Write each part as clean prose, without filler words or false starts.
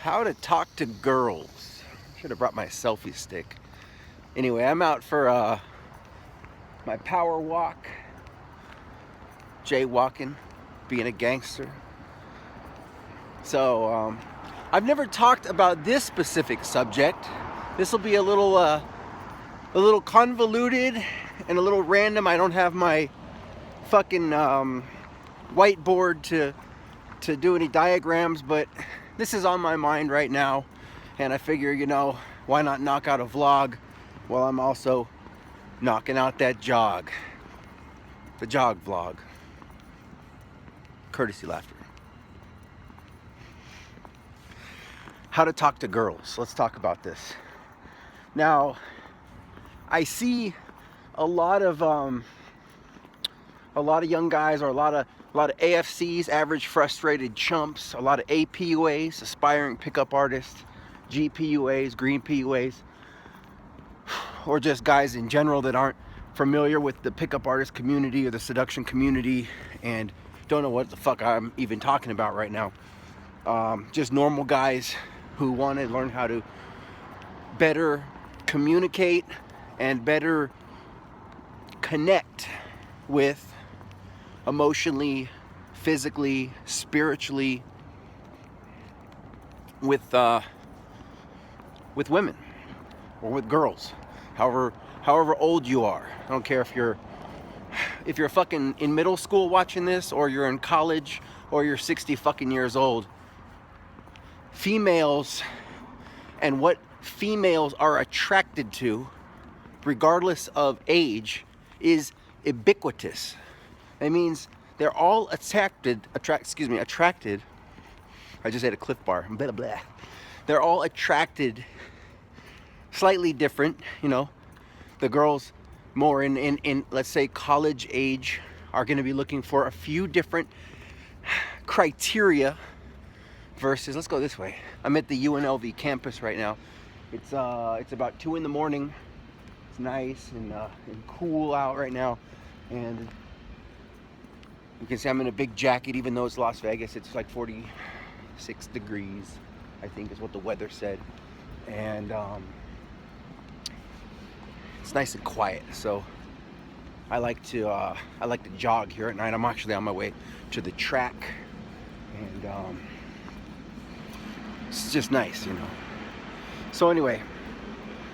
How to talk to girls. Should have brought my selfie stick. Anyway, I'm out for my power walk. Jaywalking, being a gangster. So, I've never talked about this specific subject. This will be a little convoluted and a little random. I don't have my fucking whiteboard to do any diagrams, but this is on my mind right now, and I figure, why not knock out a vlog while I'm also knocking out that jog. The jog vlog. Courtesy laughter. How to talk to girls. Let's talk about this. Now, I see a lot of young guys, or a lot of AFCs, average frustrated chumps, a lot of APUAs, aspiring pickup artists, GPUAs, green PUAs, or just guys in general that aren't familiar with the pickup artist community or the seduction community and don't know what the fuck I'm even talking about right now. Just normal guys who want to learn how to better communicate and better connect with emotionally, physically, spiritually with women or with girls, however old you are. I don't care if you're fucking in middle school watching this, or you're in college, or you're 60 fucking years old. Females and what females are attracted to, regardless of age, is ubiquitous. That means they're all attracted. I just ate a Cliff Bar. Blah, blah. They're all attracted, slightly different. The girls more in let's say college age are going to be looking for a few different criteria versus, let's go this way. I'm at the UNLV campus right now. It's about 2 a.m. It's nice and cool out right now, and you can see I'm in a big jacket, even though it's Las Vegas. It's like 46 degrees, I think is what the weather said, and it's nice and quiet. So I like to jog here at night. I'm actually on my way to the track, and it's just nice, So anyway,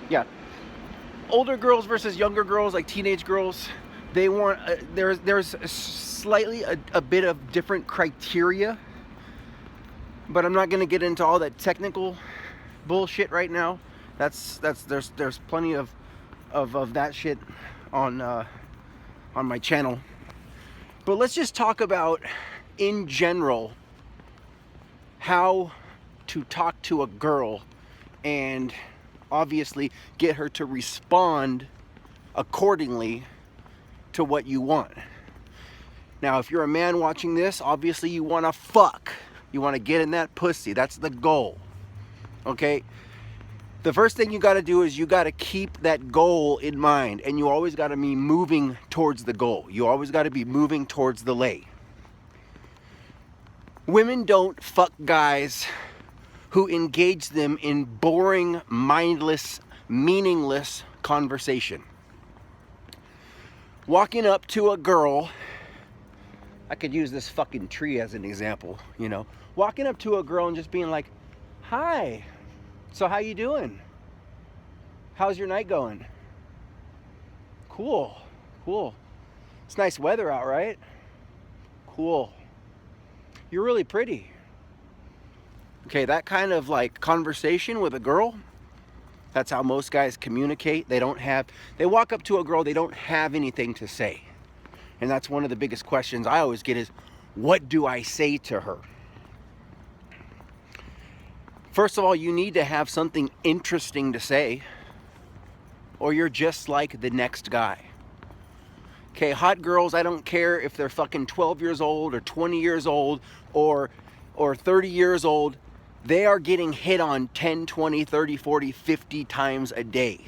yeah, older girls versus younger girls, like teenage girls, they want there's slightly a bit of different criteria, but I'm not going to get into all that technical bullshit right now. There's plenty of that shit on my channel. But let's just talk about, in general, how to talk to a girl and obviously get her to respond accordingly to what you want. Now, if you're a man watching this, obviously you want to fuck. You want to get in that pussy. That's the goal. Okay? The first thing you got to do is you got to keep that goal in mind, and you always got to be moving towards the goal. You always got to be moving towards the lay. Women don't fuck guys who engage them in boring, mindless, meaningless conversation. Walking up to a girl, I could use this fucking tree as an example, Walking up to a girl and just being like, "Hi, so how you doing? How's your night going?" Cool. It's nice weather out, right? Cool. You're really pretty. Okay, that kind of conversation with a girl, that's how most guys communicate. They walk up to a girl, they don't have anything to say. And that's one of the biggest questions I always get is, what do I say to her? First of all, you need to have something interesting to say, or you're just like the next guy. Okay, hot girls, I don't care if they're fucking 12 years old or 20 years old or 30 years old. They are getting hit on 10, 20, 30, 40, 50 times a day.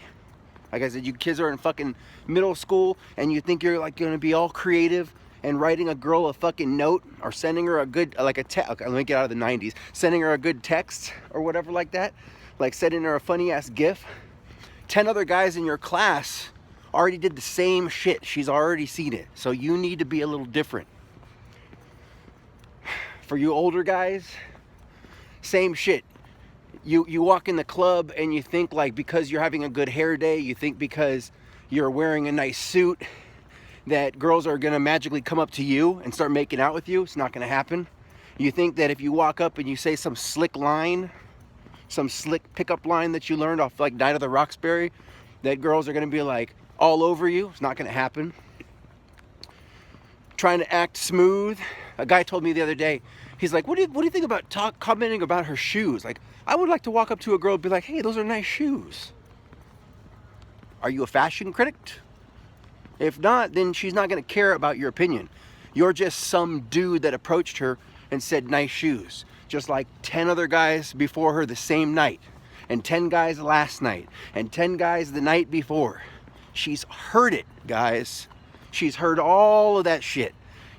Like I said, you kids are in fucking middle school and you think you're going to be all creative and writing a girl a fucking note or sending her a good, like a text, okay, let me get out of the 90s, sending her a good text or whatever like that, like sending her a funny ass GIF, 10 other guys in your class already did the same shit. She's already seen it. So you need to be a little different. For you older guys, same shit. You walk in the club and you think like because you're having a good hair day, you think because you're wearing a nice suit that girls are gonna magically come up to you and start making out with you. It's not gonna happen. You think that if you walk up and you say some slick line, some slick pickup line that you learned off like Night of the Roxbury, that girls are gonna be like all over you. It's not gonna happen. Trying to act smooth. A guy told me the other day, he's like, what do you think about commenting about her shoes? Like, I would like to walk up to a girl and be like, hey, those are nice shoes. Are you a fashion critic? If not, then she's not gonna care about your opinion. You're just some dude that approached her and said nice shoes. Just like 10 other guys before her the same night, and 10 guys last night, and 10 guys the night before. She's heard it, guys. She's heard all of that shit.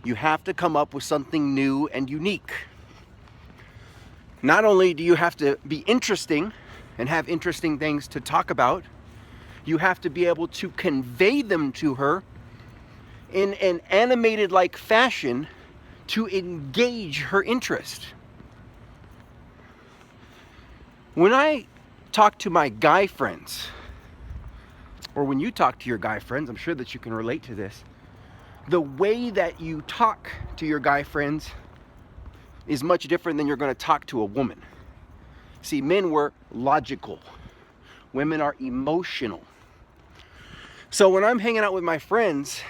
You have to come up with something new and unique. Not only do you have to be interesting and have interesting things to talk about, you have to be able to convey them to her in an animated like fashion to engage her interest. When I talk to my guy friends, or when you talk to your guy friends, I'm sure that you can relate to this. The way that you talk to your guy friends is much different than you're going to talk to a woman. See, men were logical. Women are emotional. So when I'm hanging out with my friends,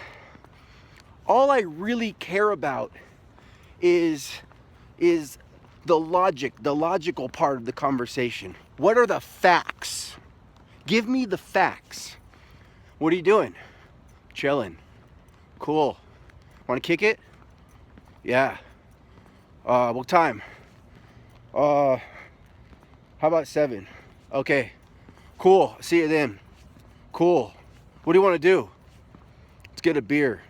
all I really care about is the logical part of the conversation. What are the facts? Give me the facts. What are you doing? Chilling. Cool. Want to kick it? Yeah. What time? How about 7? Okay. Cool. See you then. Cool. What do you want to do? Let's get a beer.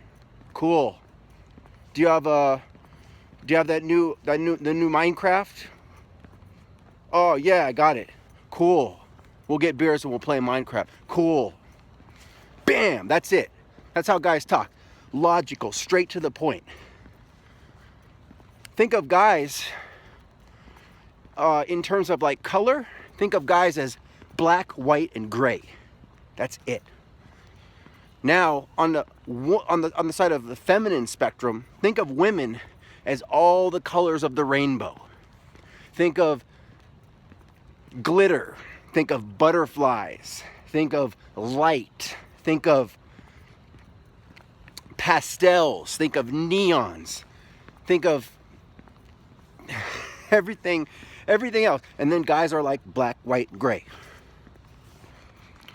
Cool. Do you have the new Minecraft? Oh yeah, I got it. Cool. We'll get beers and we'll play Minecraft. Cool. Bam, that's it. That's how guys talk. Logical, straight to the point. Think of guys in terms of like color. Think of guys as black, white, and gray. That's it. Now, on the side of the feminine spectrum, think of women as all the colors of the rainbow. Think of glitter. Think of butterflies. Think of light. Think of pastels. Think of neons. Think of everything else. And then guys are like black, white, gray.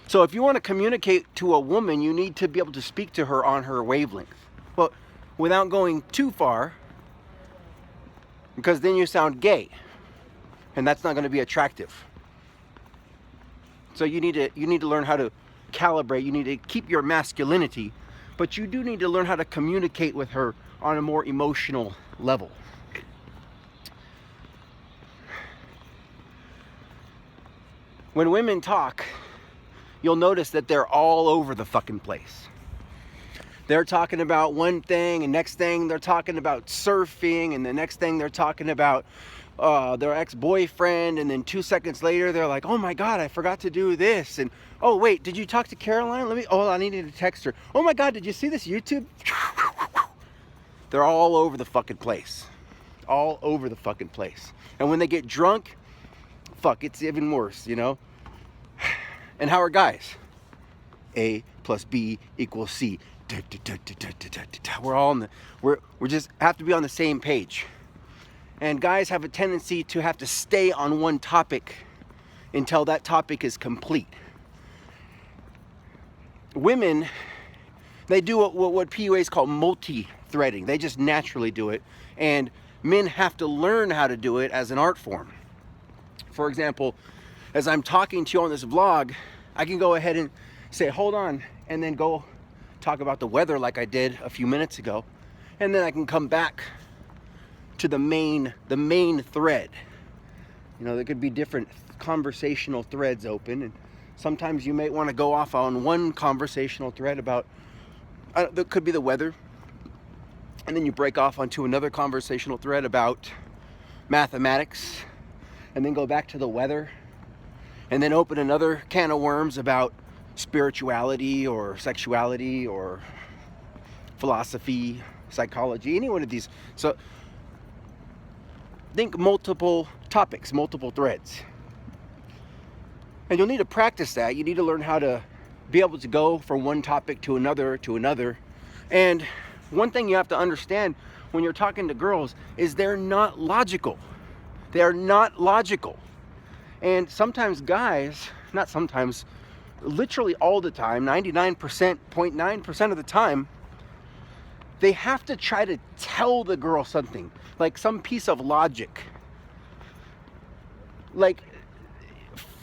So if you want to communicate to a woman, you need to be able to speak to her on her wavelength. Well, without going too far, because then you sound gay, and that's not going to be attractive. So you need to learn how to calibrate. You need to keep your masculinity, but you do need to learn how to communicate with her on a more emotional level. When women talk, you'll notice that they're all over the fucking place. They're talking about one thing, and next thing they're talking about surfing, and the next thing they're talking about their ex-boyfriend, and then 2 seconds later they're like, oh my god, I forgot to do this, and oh wait, did you talk to Caroline? I needed to text her. Oh my god, did you see this YouTube? They're all over the fucking place. All over the fucking place. And when they get drunk, fuck, it's even worse, you know? And how are guys? A plus B equals C. We're all in we're just have to be on the same page. And guys have a tendency to have to stay on one topic until that topic is complete. Women, they do what PUAs call multi-threading. They just naturally do it. And men have to learn how to do it as an art form. For example, as I'm talking to you on this vlog, I can go ahead and say, hold on, and then go talk about the weather like I did a few minutes ago. and then I can come back to the main thread. You know, there could be different conversational threads open, and sometimes you may want to go off on one conversational thread about, that could be the weather, and then you break off onto another conversational thread about mathematics, and then go back to the weather, and then open another can of worms about spirituality or sexuality or philosophy, psychology, any one of these. So think multiple topics, multiple threads. And you'll need to practice that. You need to learn how to be able to go from one topic to another to another. And one thing you have to understand when you're talking to girls is they're not logical. They are not logical. And sometimes guys, not sometimes, literally all the time, 99.9% of the time, they have to try to tell the girl something, like some piece of logic. Like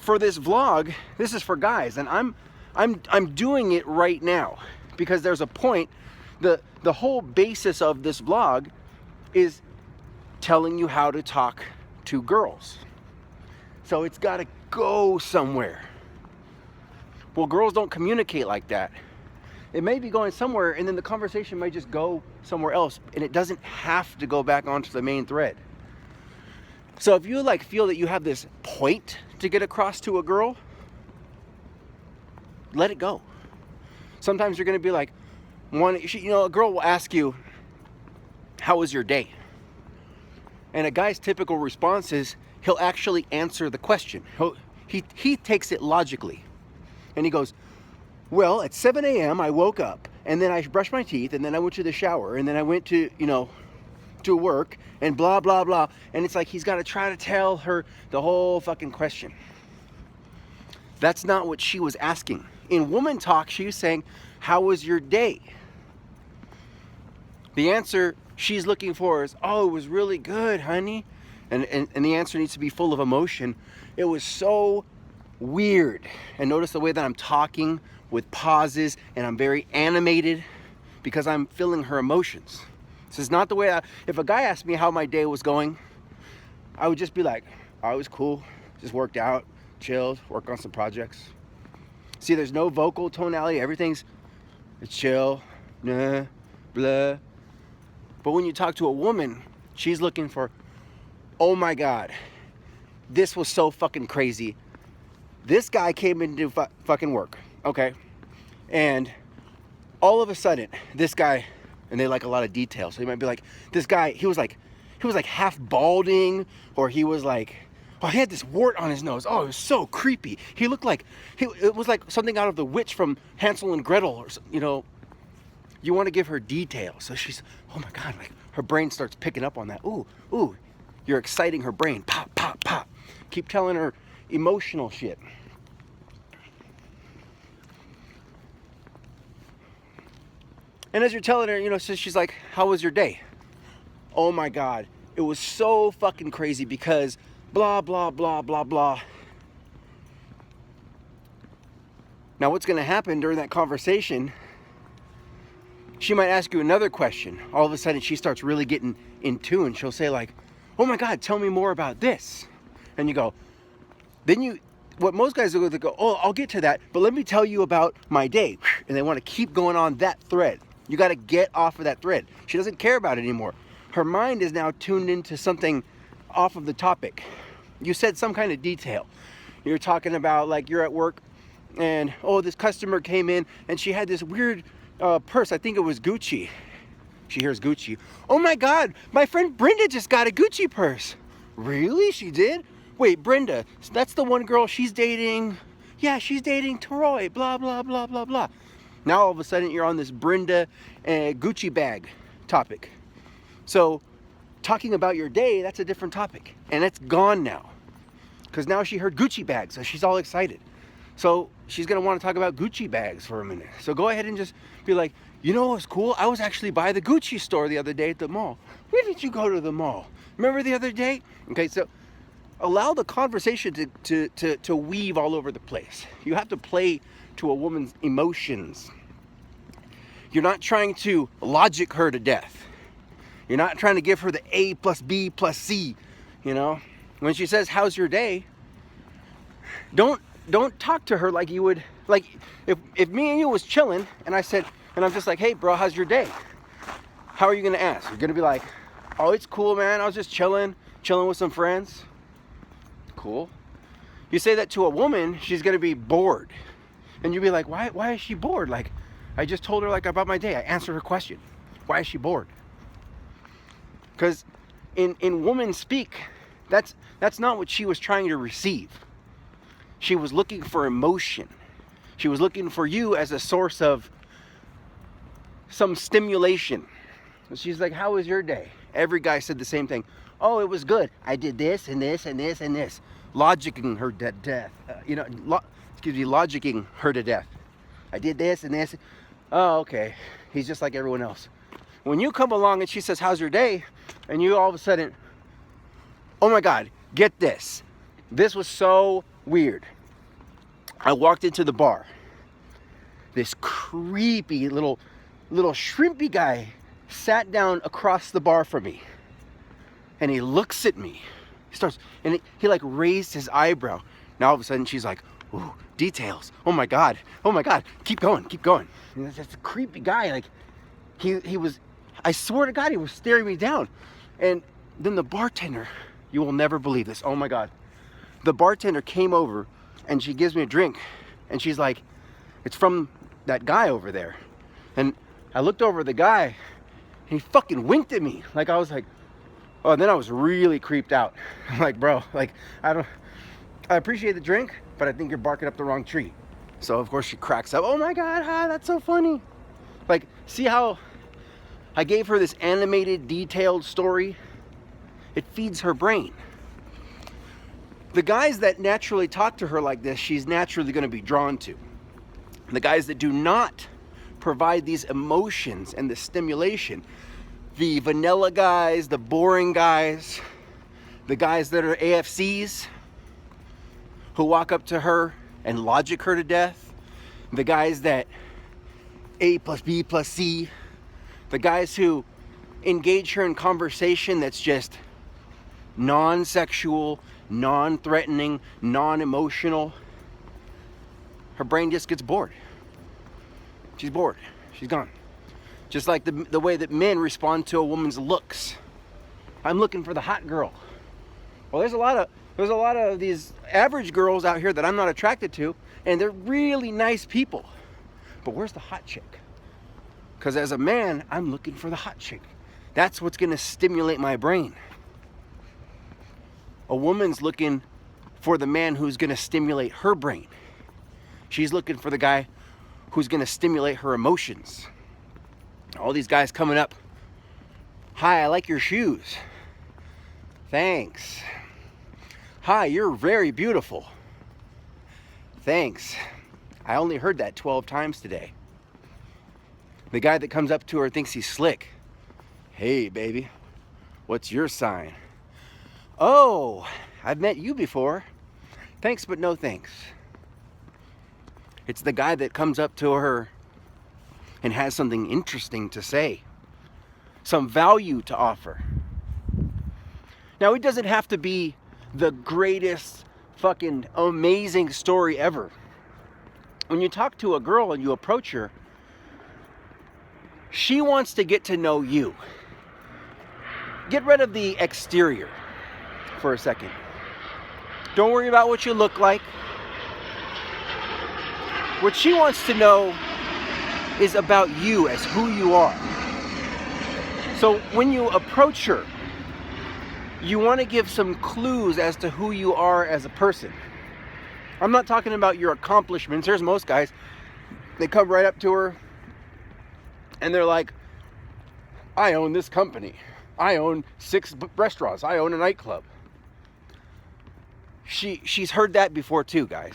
for this vlog, this is for guys, and I'm doing it right now because there's a point. The whole basis of this vlog is telling you how to talk to girls. So it's got to go somewhere. Well, girls don't communicate like that. It may be going somewhere, and then the conversation may just go somewhere else, and it doesn't have to go back onto the main thread. So if you feel that you have this point to get across to a girl, let it go. Sometimes you're going to be like, a girl will ask you, "How was your day?" And a guy's typical response is he'll actually answer the question. He takes it logically, and he goes, "Well, at 7 a.m. I woke up, and then I brushed my teeth, and then I went to the shower, and then I went to, to work, and blah, blah, blah." And it's like he's got to try to tell her the whole fucking question. That's not what she was asking. In woman talk, she was saying, "How was your day?" The answer she's looking for is, "Oh, it was really good, honey." And the answer needs to be full of emotion. "It was so weird." And notice the way that I'm talking with pauses, and I'm very animated because I'm feeling her emotions. This is not the way if a guy asked me how my day was going, I would just be like, "Oh, it was cool. Just worked out, chilled, worked on some projects." See, there's no vocal tonality. It's chill, nah, blah. But when you talk to a woman, she's looking for, "Oh my God, this was so fucking crazy. This guy came in to do fucking work, okay? And all of a sudden, this guy," and they like a lot of details. So you might be like, "This guy, he was like half balding, or he was like, oh, he had this wart on his nose. Oh, it was so creepy. He looked like, it was like something out of The Witch from Hansel and Gretel, or you want to give her details. So she's, oh my God, like her brain starts picking up on that. Ooh, you're exciting her brain. Pop, pop, pop. Keep telling her emotional shit. And as you're telling her, so she's like, "How was your day?" "Oh my God, it was so fucking crazy because blah, blah, blah, blah, blah." Now what's going to happen during that conversation, she might ask you another question. All of a sudden she starts really getting in tune. She'll say like, "Oh my God, tell me more about this." And you go, what most guys do, they go, "Oh, I'll get to that, but let me tell you about my day." And they want to keep going on that thread. You got to get off of that thread. She doesn't care about it anymore. Her mind is now tuned into something off of the topic. You said some kind of detail. You're talking about like you're at work and, "Oh, this customer came in and she had this weird purse. I think it was Gucci." She hears Gucci. "Oh my God, my friend Brenda just got a Gucci purse." "Really? She did? Wait, Brenda, that's the one girl she's dating." "Yeah, she's dating Troy, blah, blah, blah, blah, blah." Now all of a sudden you're on this Brenda Gucci bag topic. So talking about your day, that's a different topic. And it's gone now. Because now she heard Gucci bags, so she's all excited. So she's going to want to talk about Gucci bags for a minute. So go ahead and just be like, "You know what's cool? I was actually by the Gucci store the other day at the mall." "Where did you go to the mall? Remember the other day?" Okay, so allow the conversation to weave all over the place. You have to play to a woman's emotions. You're not trying to logic her to death. You're not trying to give her the A plus B plus C, you know? When she says, how's your day? Don't talk to her like you would, like if me and you was chilling and I said, and I'm just like, hey bro, how's your day? How are you gonna ask? You're gonna be like, oh, it's cool, man. I was just chilling with some friends. Cool. You say that to a woman, she's gonna be bored. And you'll be like, why is she bored? Like, I just told her like about my day. I answered her question. Why is she bored? Because in woman speak, that's not what she was trying to receive. She was looking for emotion. She was looking for you as a source of some stimulation. She's like, how was your day? Every guy said the same thing. Oh, it was good. I did this and this and this and this. Logicking her to death. Logicking her to death. I did this and this. Oh, okay. He's just like everyone else. When you come along and she says, how's your day? And you all of a sudden, oh my God, get this. This was so weird. I walked into the bar. This creepy little shrimpy guy sat down across the bar from me. And he looks at me. He starts, and he like raised his eyebrow. Now all of a sudden she's like, ooh, details. Oh my God. Keep going. And that's a creepy guy. Like he was, I swear to God, he was staring me down. And then the bartender, you will never believe this. Oh my God. The bartender came over and she gives me a drink. And she's like, it's from that guy over there. And I looked over at the guy and he fucking winked at me. Like I was like, oh, and then I was really creeped out. I'm like, bro, like, I appreciate the drink, but I think you're barking up the wrong tree. So of course she cracks up. Oh my God, hi, that's so funny. Like, see how I gave her this animated, detailed story? It feeds her brain. The guys that naturally talk to her like this, she's naturally going to be drawn to. The guys that do not provide these emotions and the stimulation, the vanilla guys, the boring guys, the guys that are AFCs who walk up to her and logic her to death, the guys that A plus B plus C, the guys who engage her in conversation that's just non-sexual, non-threatening, non-emotional. Her brain just gets bored. She's bored. She's gone. Just like the way that men respond to a woman's looks. I'm looking for the hot girl. Well, there's a lot of these average girls out here that I'm not attracted to, and they're really nice people. But where's the hot chick? Because as a man, I'm looking for the hot chick. That's what's going to stimulate my brain. A woman's looking for the man who's going to stimulate her brain. She's looking for the guy who's going to stimulate her emotions. All these guys coming up. Hi, I like your shoes. Thanks. Hi, you're very beautiful. Thanks. I only heard that 12 times today. The guy that comes up to her thinks he's slick. Hey, baby, what's your sign? Oh, I've met you before. Thanks, but no thanks. It's the guy that comes up to her and has something interesting to say, some value to offer. Now, it doesn't have to be the greatest fucking amazing story ever. When you talk to a girl and you approach her, she wants to get to know you. Get rid of the exterior for a second. Don't worry about what you look like. What she wants to know is about you as who you are. So when you approach her, you want to give some clues as to who you are as a person. I'm not talking about your accomplishments. There's most guys, they come right up to her and they're like, I own this company. I own 6 restaurants. I own a nightclub. She's heard that before too, guys.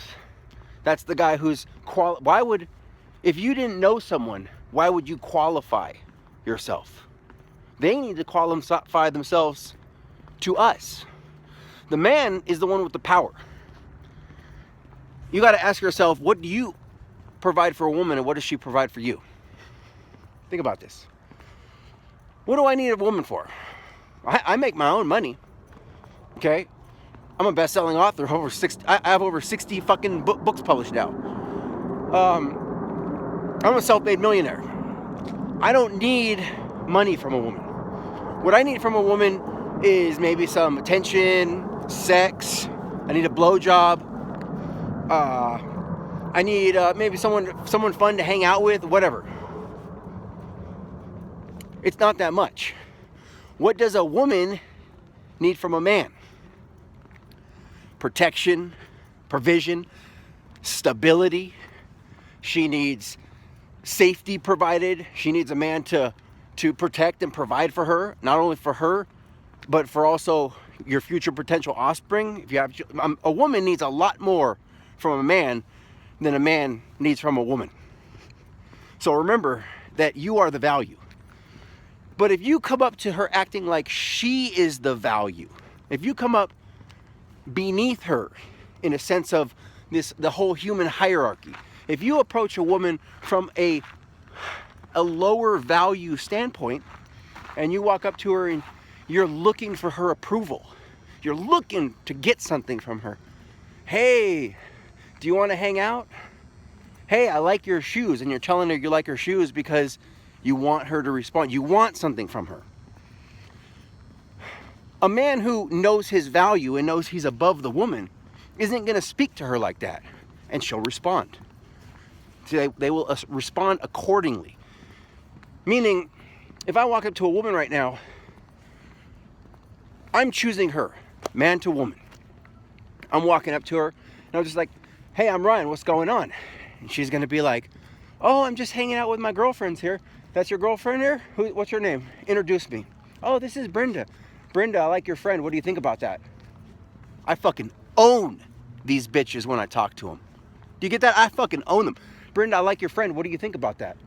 That's the guy who's if you didn't know someone, why would you qualify yourself? They need to qualify themselves to us. The man is the one with the power. You got to ask yourself, what do you provide for a woman and what does she provide for you? Think about this. What do I need a woman for? I make my own money. Okay? I'm a best-selling author. I have over 60 fucking books published now. I'm a self-made millionaire. I don't need money from a woman. What I need from a woman is maybe some attention, sex. I need a blowjob. I need maybe someone fun to hang out with, whatever. It's not that much. What does a woman need from a man? Protection, provision, stability. She needs safety provided. She needs a man to protect and provide for her, not only for her, but for also your future potential offspring. If you have a woman needs a lot more from a man than a man needs from a woman. So remember that you are the value. But if you come up to her acting like she is the value, if you come up beneath her in a sense of the whole human hierarchy, if you approach a woman from a lower value standpoint and you walk up to her and you're looking for her approval, you're looking to get something from her. Hey, do you want to hang out? Hey, I like your shoes. And you're telling her you like her shoes because you want her to respond. You want something from her. A man who knows his value and knows he's above the woman isn't going to speak to her like that, and she'll respond. See, they will respond accordingly. Meaning, if I walk up to a woman right now, I'm choosing her, man to woman. I'm walking up to her, and I'm just like, hey, I'm Ryan, what's going on? And she's going to be like, oh, I'm just hanging out with my girlfriends here. That's your girlfriend here? What's your name? Introduce me. Oh, this is Brenda. Brenda, I like your friend. What do you think about that? I fucking own these bitches when I talk to them. Do you get that? I fucking own them. Brenda, I like your friend. What do you think about that?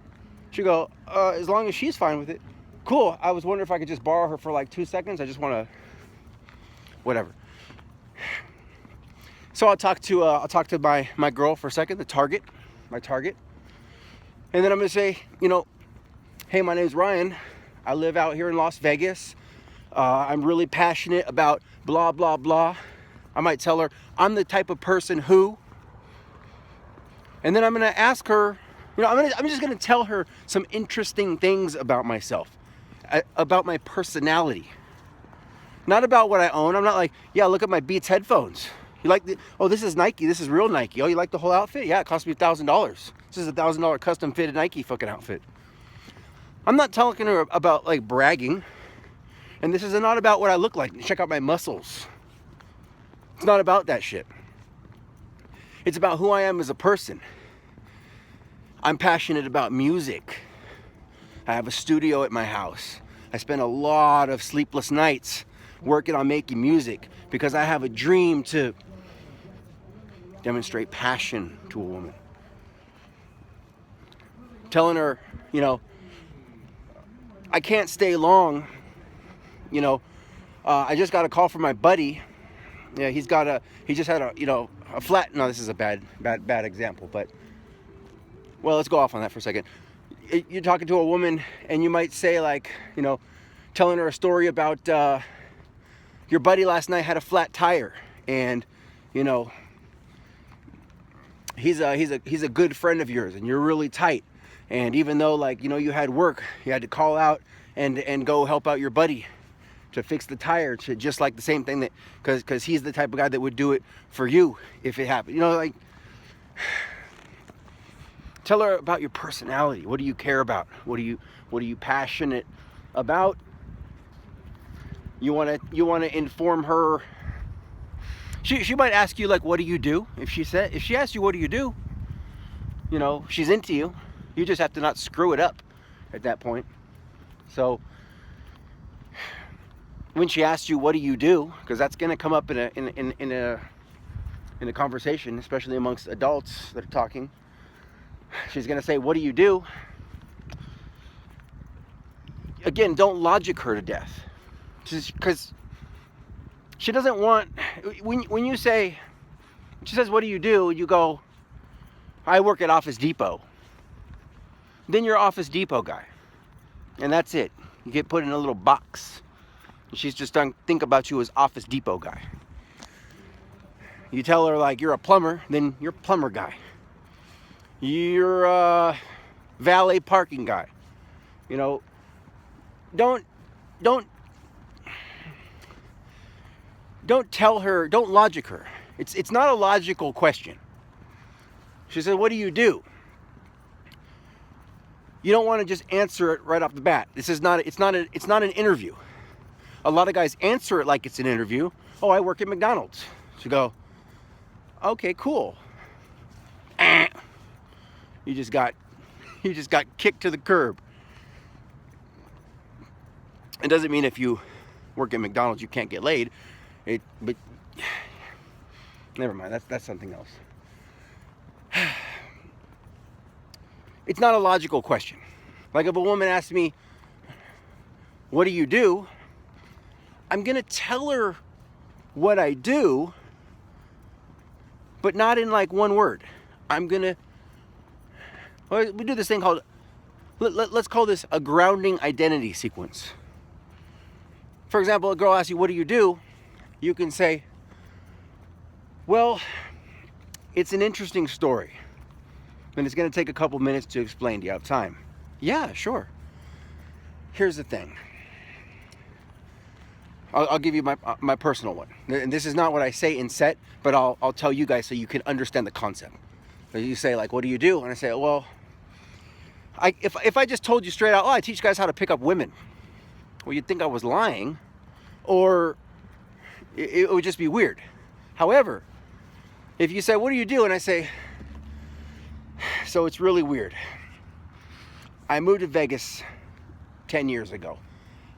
She'll go, as long as she's fine with it. Cool. I was wondering if I could just borrow her for like 2 seconds. I just want to, whatever. So I'll talk to my girl for a second, my target. And then I'm going to say, hey, my name's Ryan. I live out here in Las Vegas. I'm really passionate about blah, blah, blah. I might tell her I'm the type of person who, and then I'm going to ask her, I'm just going to tell her some interesting things about myself, about my personality, not about what I own. I'm not like, yeah, look at my Beats headphones. You like this is Nike. This is real Nike. Oh, you like the whole outfit? Yeah, it cost me $1,000. This is $1,000 custom fitted Nike fucking outfit. I'm not talking to her about like bragging. And this is not about what I look like. Check out my muscles. It's not about that shit. It's about who I am as a person. I'm passionate about music. I have a studio at my house. I spend a lot of sleepless nights working on making music because I have a dream to demonstrate passion to a woman. Telling her, I can't stay long. I just got a call from my buddy. Yeah, he just had a flat. No, this is a bad example, but well, let's go off on that for a second. You're talking to a woman and you might say like, telling her a story about your buddy last night had a flat tire and, he's a good friend of yours and you're really tight. And even though like, you had work, you had to call out and go help out your buddy to fix the tire, to just like the same thing that, because he's the type of guy that would do it for you if it happened. Like, tell her about your personality. What do you care about? What are you passionate about? You want to inform her. She might ask you like, what do you do? If she asks you what do you do, she's into you. You just have to not screw it up at that point. So when she asks you what do you do, because that's going to come up in a conversation, especially amongst adults that are talking, she's going to say, what do you do? Again, don't logic her to death, because she doesn't want, when you say, she says, what do? You go, I work at Office Depot. Then you're Office Depot guy. And that's it. You get put in a little box. And she's just starting to think about you as Office Depot guy. You tell her like you're a plumber, then you're plumber guy. You're a valet parking guy. You know, don't tell her, don't logic her. It's not a logical question. She said, "What do you do?" You don't want to just answer it right off the bat. It's not an interview. A lot of guys answer it like it's an interview. "Oh, I work at McDonald's." So you go, "Okay, cool." You just got kicked to the curb. It doesn't mean if you work at McDonald's you can't get laid. But never mind. That's something else. It's not a logical question. Like if a woman asks me, "What do you do?" I'm gonna tell her what I do, but not in like one word. We do this thing called, let's call this a grounding identity sequence. For example, a girl asks you, "What do you do?" You can say, "Well, it's an interesting story, and it's going to take a couple minutes to explain. Do you have time?" "Yeah, sure." Here's the thing. I'll give you my personal one. And this is not what I say in set, but I'll tell you guys so you can understand the concept. So you say like, "What do you do?" And I say, "Well, if I just told you straight out, 'Oh, I teach guys how to pick up women,' well, you'd think I was lying, or it would just be weird. However, if you say, 'What do you do?' and I say, 'So it's really weird. I moved to Vegas 10 years ago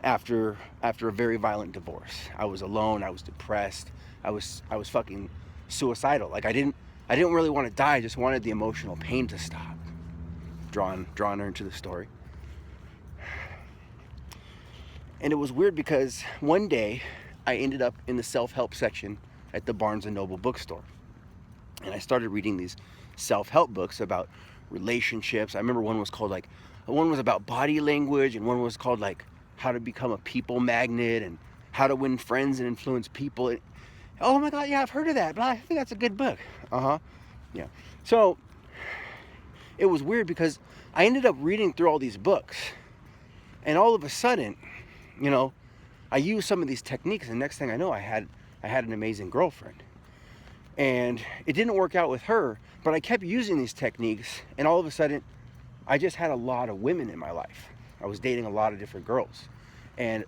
after a very violent divorce. I was alone. I was depressed. I was fucking suicidal. Like I didn't really want to die. I just wanted the emotional pain to stop." Drawing her into the story. And it was weird because one day I ended up in the self-help section at the Barnes & Noble bookstore. And I started reading these self-help books about relationships. I remember one was about body language, and one was called like how to become a people magnet and how to win friends and influence people. Oh my God, yeah, I've heard of that. But I think that's a good book. Yeah. So it was weird because I ended up reading through all these books, and all of a sudden, you know, I used some of these techniques, and next thing I know, I had an amazing girlfriend. And it didn't work out with her, but I kept using these techniques, and all of a sudden, I just had a lot of women in my life. I was dating a lot of different girls, and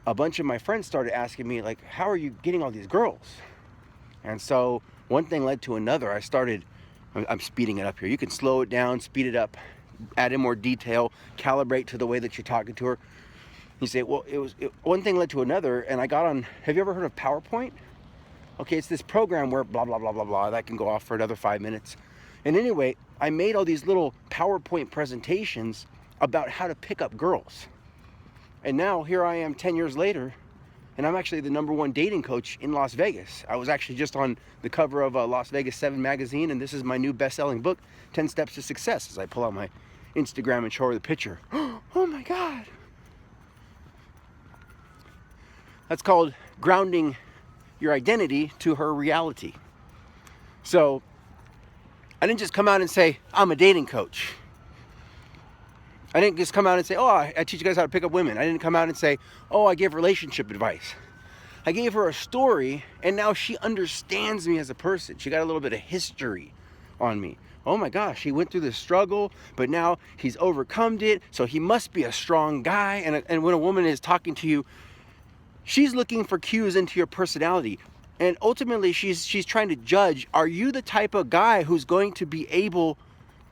a bunch of my friends started asking me, like, "How are you getting all these girls?" And so one thing led to another. I'm speeding it up here. You can slow it down, speed it up, add in more detail, calibrate to the way that you're talking to her. You say, well, one thing led to another, and I got on, have you ever heard of PowerPoint? Okay, it's this program where blah, blah, blah, blah, blah. That can go off for another 5 minutes. And anyway, I made all these little PowerPoint presentations about how to pick up girls. And now here I am 10 years later, and I'm actually the #1 dating coach in Las Vegas. I was actually just on the cover of Las Vegas 7 magazine, and this is my new best-selling book, 10 Steps to Success, as I pull out my Instagram and show her the picture. Oh my God. That's called grounding your identity to her reality. So I didn't just come out and say, "I'm a dating coach." I didn't just come out and say, "Oh, I teach you guys how to pick up women." I didn't come out and say, "Oh, I give relationship advice." I gave her a story, and now she understands me as a person. She got a little bit of history on me. Oh my gosh, he went through this struggle, but now he's overcome it, so he must be a strong guy. And when a woman is talking to you, she's looking for cues into your personality. And ultimately, she's trying to judge, are you the type of guy who's going to be able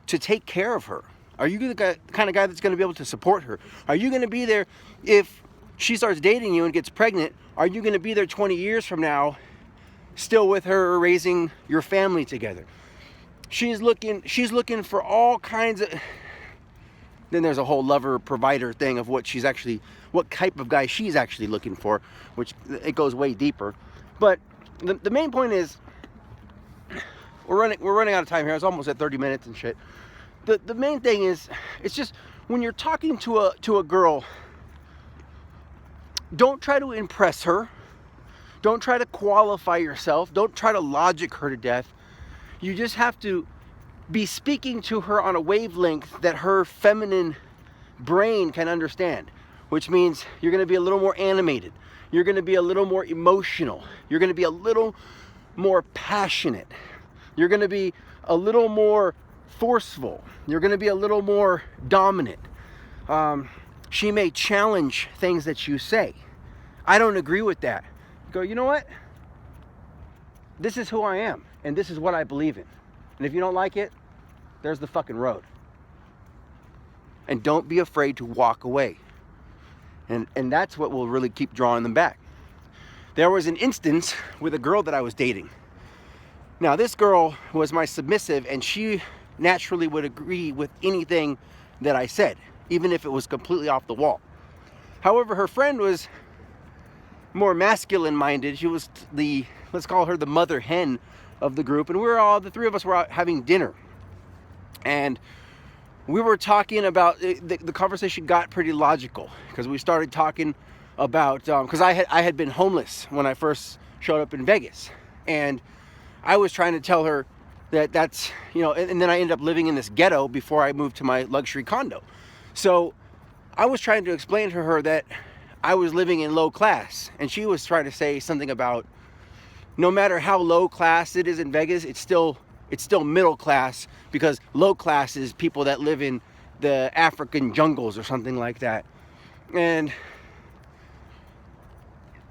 to take care of her? Are you the kind of guy that's going to be able to support her? Are you going to be there if she starts dating you and gets pregnant? Are you going to be there 20 years from now, still with her, raising your family together? She's looking for all kinds of... Then there's a whole lover provider thing of what type of guy she's actually looking for, which it goes way deeper. But the main point is, we're running out of time here. It's almost at 30 minutes and shit. The main thing is, it's just when you're talking to a girl, don't try to impress her. Don't try to qualify yourself. Don't try to logic her to death. You just have to be speaking to her on a wavelength that her feminine brain can understand, which means you're going to be a little more animated. You're going to be a little more emotional. You're going to be a little more passionate. You're going to be a little more forceful. You're going to be a little more dominant. She may challenge things that you say. I don't agree with that. Go, you know what? This is who I am, and this is what I believe in. And if you don't like it, there's the fucking road. And don't be afraid to walk away. And that's what will really keep drawing them back. There was an instance with a girl that I was dating. Now, this girl was my submissive, and she naturally would agree with anything that I said, even if it was completely off the wall. However, her friend was more masculine minded. She was let's call her the mother hen of the group, and the three of us were out having dinner. And we were talking about, the conversation got pretty logical, because we started talking about, because I had been homeless when I first showed up in Vegas, and I was trying to tell her that's, and then I ended up living in this ghetto before I moved to my luxury condo. So I was trying to explain to her that I was living in low class, and she was trying to say something about no matter how low class it is in Vegas, it's still middle class, because low class is people that live in the African jungles or something like that. And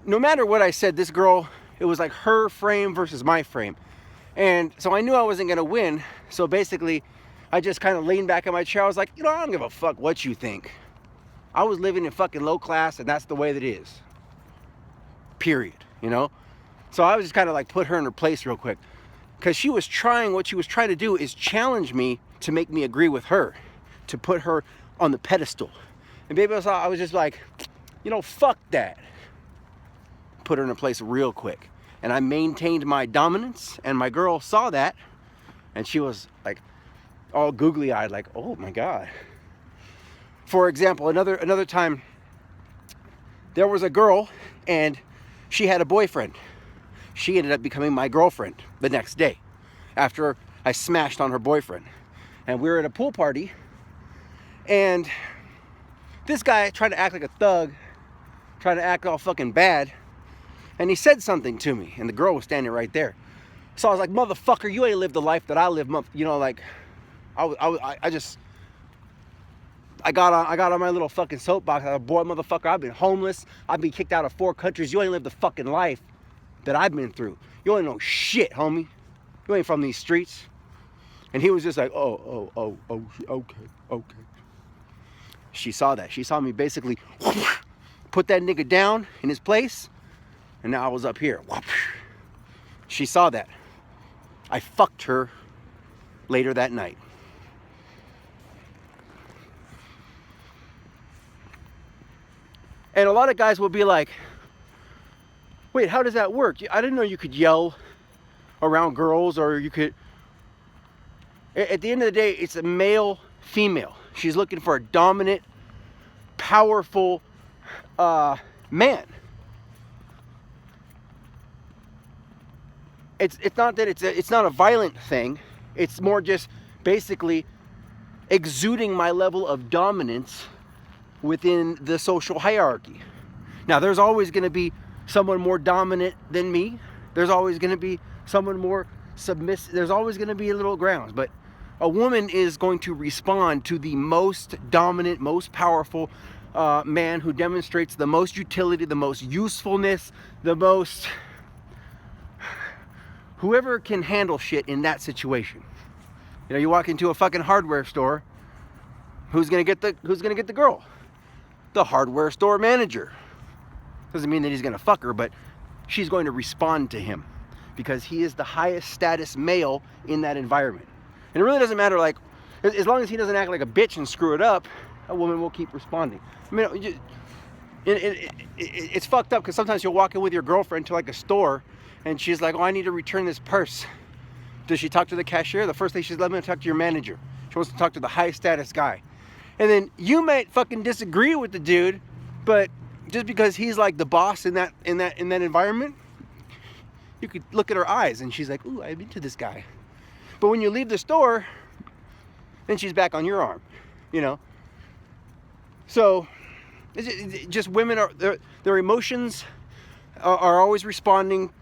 no matter what I said, this girl, it was like her frame versus my frame. And so I knew I wasn't going to win. So basically, I just kind of leaned back in my chair. I was like, I don't give a fuck what you think. I was living in fucking low class, and that's the way that it is. Period. So I was just kind of like put her in her place real quick. Because what she was trying to do is challenge me to make me agree with her, to put her on the pedestal. And baby, I was just like, fuck that. Put her in her place real quick. And I maintained my dominance, and my girl saw that, and she was like all googly eyed, like, oh my God. For example, another time, there was a girl, and she had a boyfriend. She ended up becoming my girlfriend the next day after I smashed on her boyfriend. And we were at a pool party, and this guy tried to act like a thug, tried to act all fucking bad, and he said something to me, and the girl was standing right there. So I was like, motherfucker, you ain't lived the life that I live. I got on my little fucking soapbox. I was like, boy, motherfucker, I've been homeless. I've been kicked out of 4 countries. You ain't lived the fucking life that I've been through. You ain't know shit, homie. You ain't from these streets. And he was just like, oh, okay. She saw that. She saw me basically put that nigga down in his place, and now I was up here. She saw that. I fucked her later that night. And a lot of guys will be like, wait, how does that work? I didn't know you could yell around girls, or you could... At the end of the day, it's a male, female. She's looking for a dominant, powerful man. It's not that it's not a violent thing. It's more just basically exuding my level of dominance within the social hierarchy. Now, there's always going to be someone more dominant than me. There's always going to be someone more submissive. There's always going to be little grounds. But a woman is going to respond to the most dominant, most powerful man who demonstrates the most utility, the most usefulness, the most... whoever can handle shit in that situation. You walk into a fucking hardware store, who's gonna get the girl? The hardware store manager. Doesn't mean that he's gonna fuck her, but she's going to respond to him because he is the highest status male in that environment. And it really doesn't matter, like, as long as he doesn't act like a bitch and screw it up, a woman will keep responding. I mean, it's fucked up because sometimes you'll walk in with your girlfriend to like a store, and she's like, oh, I need to return this purse. Does she talk to the cashier? The first thing she's let me talk to your manager. She wants to talk to the high status guy. And then you might fucking disagree with the dude, but just because he's like the boss in that environment, you could look at her eyes and she's like, ooh, I'm into this guy. But when you leave the store, then she's back on your arm, you know. So it's just women are, their emotions are always responding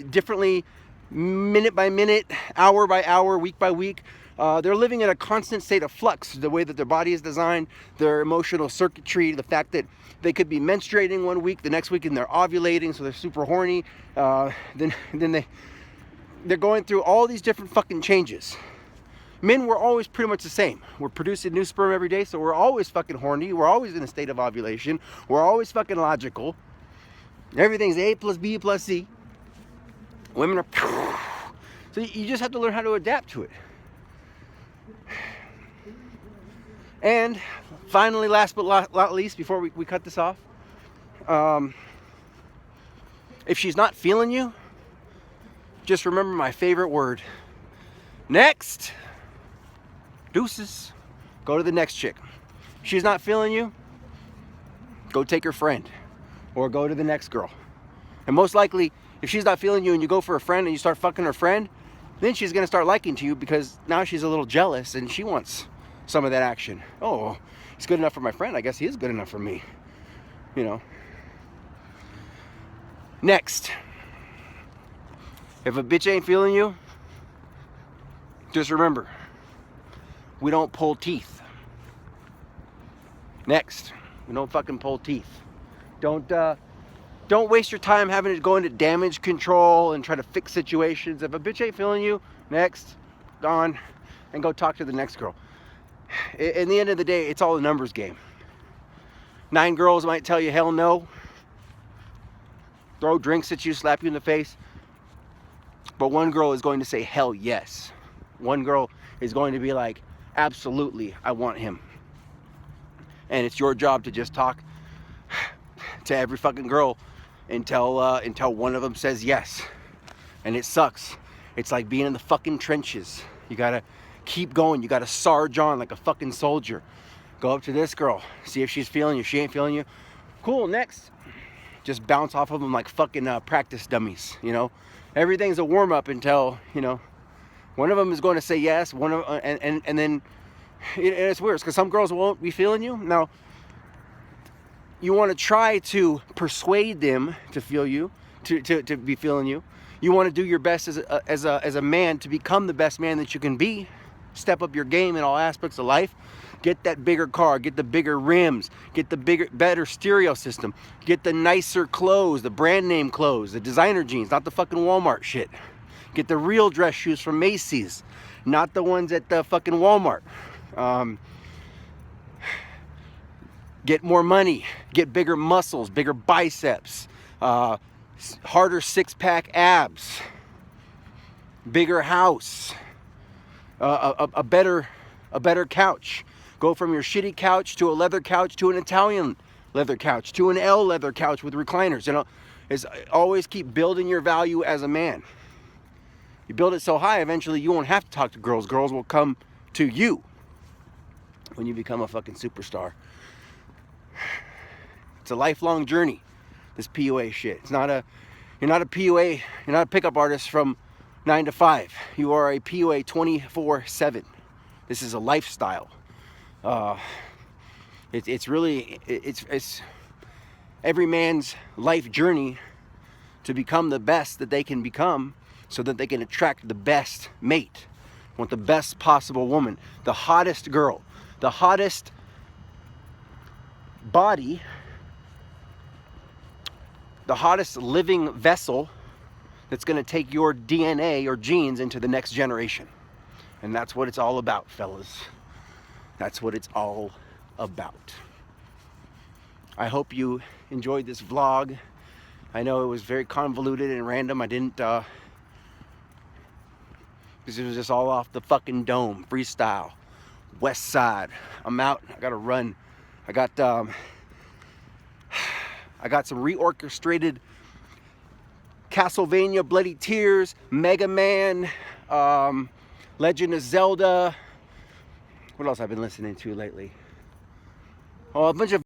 differently, minute by minute, hour by hour, week by week. They're living in a constant state of flux, the way that their body is designed, their emotional circuitry, the fact that they could be menstruating one week, the next week and they're ovulating, so they're super horny. Then they're going through all these different fucking changes. Men, we're always pretty much the same. We're producing new sperm every day, so we're always fucking horny. We're always in a state of ovulation. We're always fucking logical. Everything's A plus B plus C. Women are... So you just have to learn how to adapt to it. And finally, last but not least, before we cut this off, if she's not feeling you, just remember my favorite word. Next. Deuces. Go to the next chick. She's not feeling you, go take her friend or go to the next girl. And most likely, if she's not feeling you and you go for a friend and you start fucking her friend, then she's going to start liking to you because now she's a little jealous and she wants some of that action. Oh, he's good enough for my friend. I guess he is good enough for me. You know. Next. If a bitch ain't feeling you, just remember, we don't pull teeth. Next. We don't fucking pull teeth. Don't waste your time having to go into damage control and try to fix situations. If a bitch ain't feeling you, next, gone, and go talk to the next girl. In the end of the day, it's all a numbers game. 9 girls might tell you hell no, throw drinks at you, slap you in the face, but one girl is going to say hell yes. One girl is going to be like, absolutely, I want him. And it's your job to just talk to every fucking girl until one of them says yes. And it sucks. It's like being in the fucking trenches. You gotta keep going. You gotta sarge on like a fucking soldier. Go up to this girl, see if she's feeling you. She ain't feeling you, cool, next. Just bounce off of them like fucking practice dummies, you know. Everything's a warm-up until, you know, one of them is going to say yes, one of and then it's weird because some girls won't be feeling you. Now, you want to try to persuade them to feel you, to be feeling you. You want to do your best as a man to become the best man that you can be. Step up your game in all aspects of life. Get that bigger car, get the bigger rims, get the better stereo system, get the nicer clothes, the brand name clothes, the designer jeans, not the fucking Walmart shit. Get the real dress shoes from Macy's, not the ones at the fucking Walmart. Get more money, get bigger muscles, bigger biceps, harder six-pack abs, bigger house, a better couch. Go from your shitty couch to a leather couch to an Italian leather couch to an L leather couch with recliners. You know, is always keep building your value as a man. You build it so high, eventually you won't have to talk to girls. Girls will come to you when you become a fucking superstar. It's a lifelong journey, this PUA shit. It's not a, you're not a PUA, you're not a pickup artist from 9 to 5. You are a PUA 24/7. This is a lifestyle. It's really every man's life journey to become the best that they can become so that they can attract the best mate. Want the best possible woman, the hottest girl, the hottest body, the hottest living vessel that's going to take your DNA or genes into the next generation. And that's what it's all about, fellas. That's what it's all about. I hope you enjoyed this vlog. I know it was very convoluted and random. I didn't, because it was just all off the fucking dome, freestyle, west side. I'm out, I gotta run. I got some reorchestrated Castlevania Bloody Tears, Mega Man, Legend of Zelda. What else I've been listening to lately? Oh, a bunch of